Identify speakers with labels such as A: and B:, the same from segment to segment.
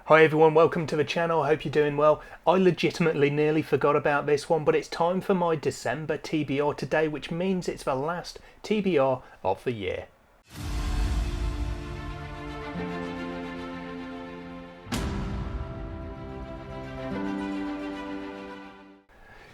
A: Hi everyone, welcome to the channel. I hope you're doing well. I legitimately nearly forgot about this one, but it's time for my December TBR today, which means it's the last TBR of the year.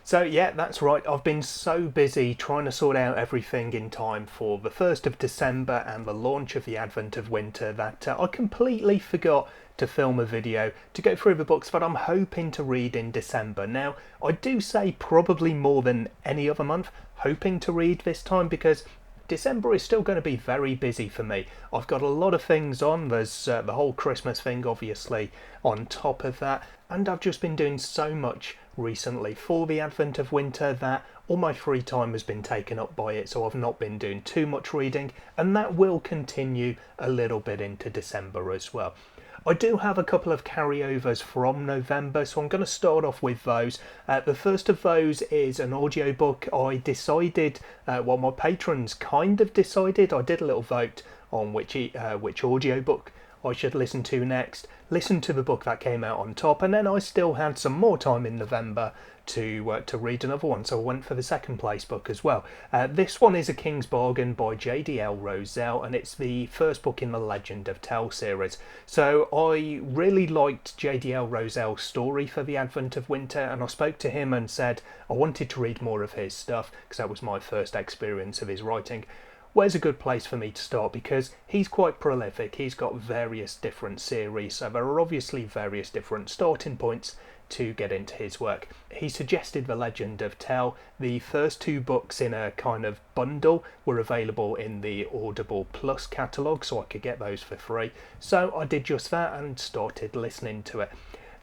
A: So yeah, that's right, I've been so busy trying to sort out everything in time for the 1st of December and the launch of the advent of winter that I completely forgot to film a video to go through the books that I'm hoping to read in December. Now, I do say probably more than any other month hoping to read this time because December is still going to be very busy for me. I've got a lot of things on. There's the whole Christmas thing obviously on top of that, and I've just been doing so much recently for the advent of winter that all my free time has been taken up by it, so I've not been doing too much reading, and that will continue a little bit into December as well. I do have a couple of carryovers from November, so I'm going to start off with those. The first of those is an audiobook. I decided, well, my patrons kind of decided, I did a little vote on which audiobook I should listen to next, listen to the book that came out on top, and then I still had some more time in November to read another one, so I went for the second place book as well. This one is A King's Bargain by J.D.L. Roselle, and it's the first book in the Legend of Tell series. So I really liked J.D.L. Roselle's story for the advent of winter, and I spoke to him and said I wanted to read more of his stuff because that was my first experience of his writing. Where's a good place for me to start, because he's quite prolific, he's got various different series, so there are obviously various different starting points to get into his work. He suggested The Legend of Tell. The first two books in a kind of bundle were available in the Audible Plus catalogue, so I could get those for free. So I did just that and started listening to it.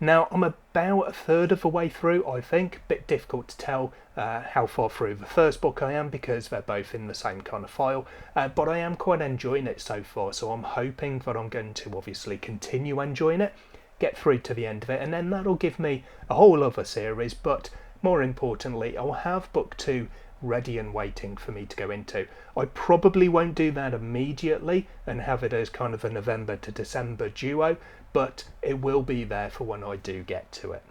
A: Now, I'm about a third of the way through, I think. Bit difficult to tell how far through the first book I am because they're both in the same kind of file, but I am quite enjoying it so far, so I'm hoping that I'm going to obviously continue enjoying it, get through to the end of it, and then that'll give me a whole other series, but more importantly, I'll have book 2 ready and waiting for me to go into. I probably won't do that immediately and have it as kind of a November to December duo, but it will be there for when I do get to it.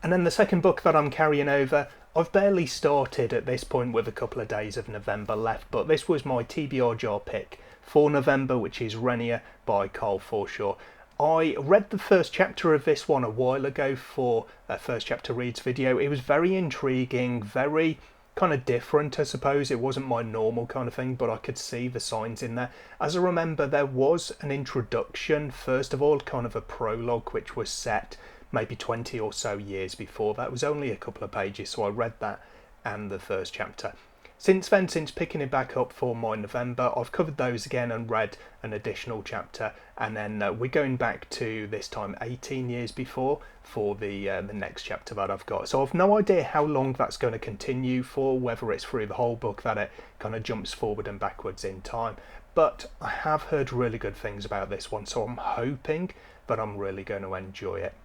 A: And then the second book that I'm carrying over, I've barely started at this point with a couple of days of November left, but this was my TBR jar pick for November, which is Renia by Carl Forshaw. I read the first chapter of this one a while ago for a first chapter reads video. It was very intriguing, very kind of different, I suppose. It wasn't my normal kind of thing, but I could see the signs in there. As I remember, there was an introduction, first of all, kind of a prologue, which was set maybe 20 or so years before. That was only a couple of pages, so I read that and the first chapter. Since then, since picking it back up for my November, I've covered those again and read an additional chapter, and then we're going back to this time 18 years before for the next chapter that I've got. So I've no idea how long that's going to continue for, whether it's through the whole book that it kind of jumps forward and backwards in time, but I have heard really good things about this one, so I'm hoping that I'm really going to enjoy it.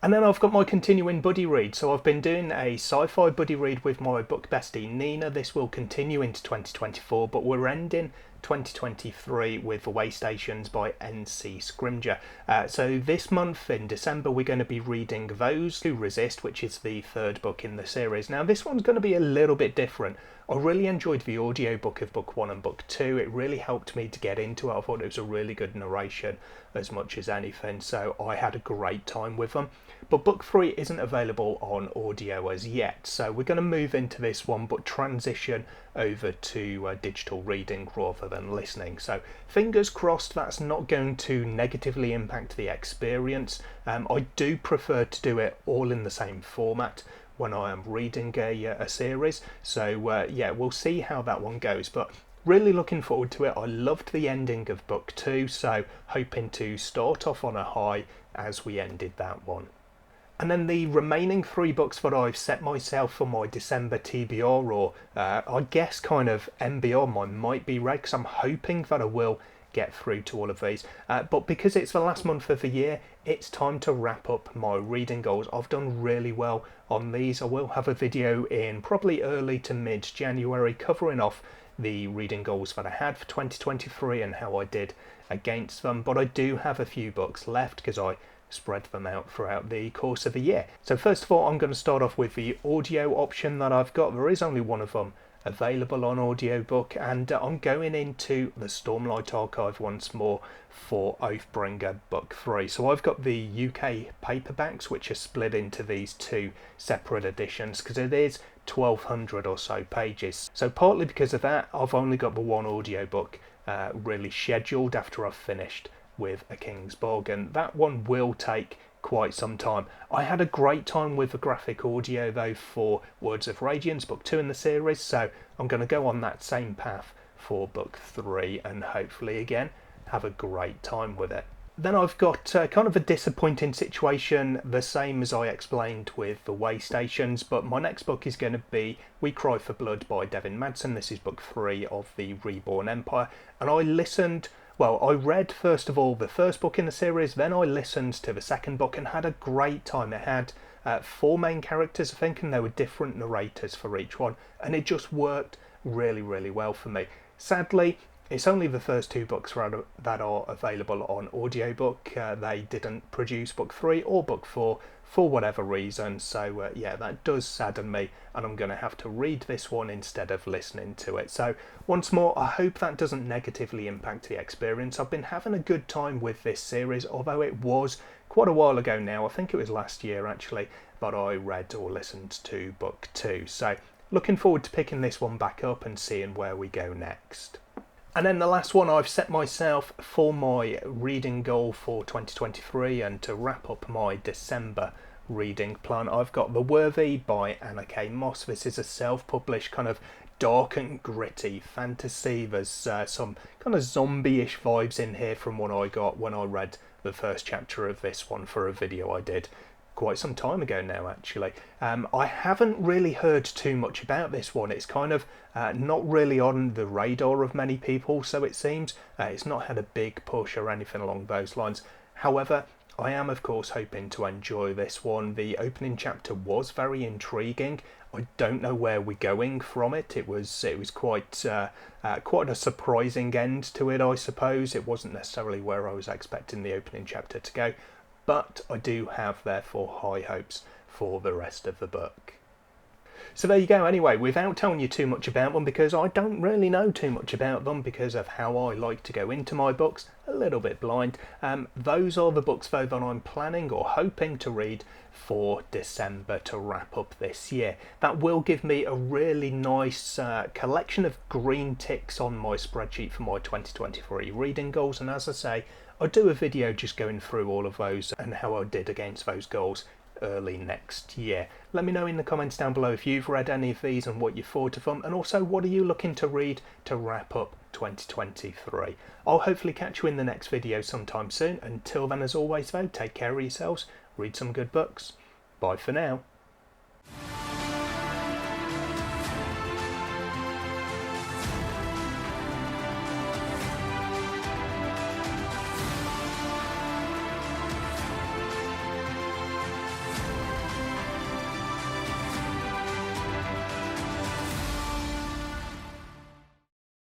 A: And then I've got my continuing buddy read. So I've been doing a sci-fi buddy read with my book bestie Nina. This will continue into 2024, but we're ending 2023 with The Way Stations by N.C. Scrimgeour. So this month in December we're going to be reading Those Who Resist, which is the third book in the series. Now this one's going to be a little bit different. I really enjoyed the audiobook of book 1 and book 2. It really helped me to get into it. I thought it was a really good narration as much as anything, so I had a great time with them. But book 3 isn't available on audio as yet, so we're going to move into this one but transition over to digital reading rather than listening. So fingers crossed that's not going to negatively impact the experience. I do prefer to do it all in the same format when I am reading a series, so yeah, we'll see how that one goes, but really looking forward to it. I loved the ending of book 2, so hoping to start off on a high as we ended that one. And then the remaining 3 books that I've set myself for my December TBR, or I guess kind of MBR, I might be read, because I'm hoping that I will get through to all of these, but because it's the last month of the year, it's time to wrap up my reading goals. I've done really well on these. I will have a video in probably early to mid-January covering off the reading goals that I had for 2023 and how I did against them, but I do have a few books left because I spread them out throughout the course of a year. So first of all, I'm going to start off with the audio option that I've got. There is only one of them available on audiobook, and I'm going into the Stormlight Archive once more for Oathbringer Book 3. So I've got the UK paperbacks, which are split into these two separate editions because it is 1200 or so pages. So partly because of that, I've only got the one audiobook really scheduled after I've finished with A King's Bargain. That one will take quite some time. I had a great time with the graphic audio though for Words of Radiance, book 2 in the series, so I'm going to go on that same path for book 3 and hopefully again have a great time with it. Then I've got kind of a disappointing situation, the same as I explained with the Way Stations, but my next book is going to be We Cry for Blood by Devin Madsen. This is book 3 of the Reborn Empire, and I read first of all the first book in the series, then I listened to the second book and had a great time. It had 4 main characters, I think, and there were different narrators for each one, and it just worked really, really well for me. Sadly, it's only the first 2 books that are available on audiobook. They didn't produce book 3 or book 4 for whatever reason, so yeah, that does sadden me, and I'm going to have to read this one instead of listening to it. So once more, I hope that doesn't negatively impact the experience. I've been having a good time with this series, although it was quite a while ago now. I think it was last year actually, but I read or listened to book 2. So looking forward to picking this one back up and seeing where we go next. And then the last one I've set myself for my reading goal for 2023 and to wrap up my December reading plan, I've got The Worthy by Anna K. Moss. This is a self-published kind of dark and gritty fantasy. There's some kind of zombie-ish vibes in here from what I got when I read the first chapter of this one for a video I did quite some time ago now actually. I haven't really heard too much about this one. It's kind of not really on the radar of many people, so it seems. It's not had a big push or anything along those lines. However, I am of course hoping to enjoy this one. The opening chapter was very intriguing. I don't know where we're going from it. It was quite a surprising end to it, I suppose. It wasn't necessarily where I was expecting the opening chapter to go, but I do have therefore high hopes for the rest of the book. So there you go. Anyway, without telling you too much about them, because I don't really know too much about them because of how I like to go into my books, a little bit blind, those are the books though that I'm planning or hoping to read for December to wrap up this year. That will give me a really nice collection of green ticks on my spreadsheet for my 2023 reading goals, and as I say, I'll do a video just going through all of those and how I did against those goals early next year. Let me know in the comments down below if you've read any of these and what you thought of them, and also what are you looking to read to wrap up 2023. I'll hopefully catch you in the next video sometime soon. Until then, as always though, take care of yourselves, read some good books. Bye for now.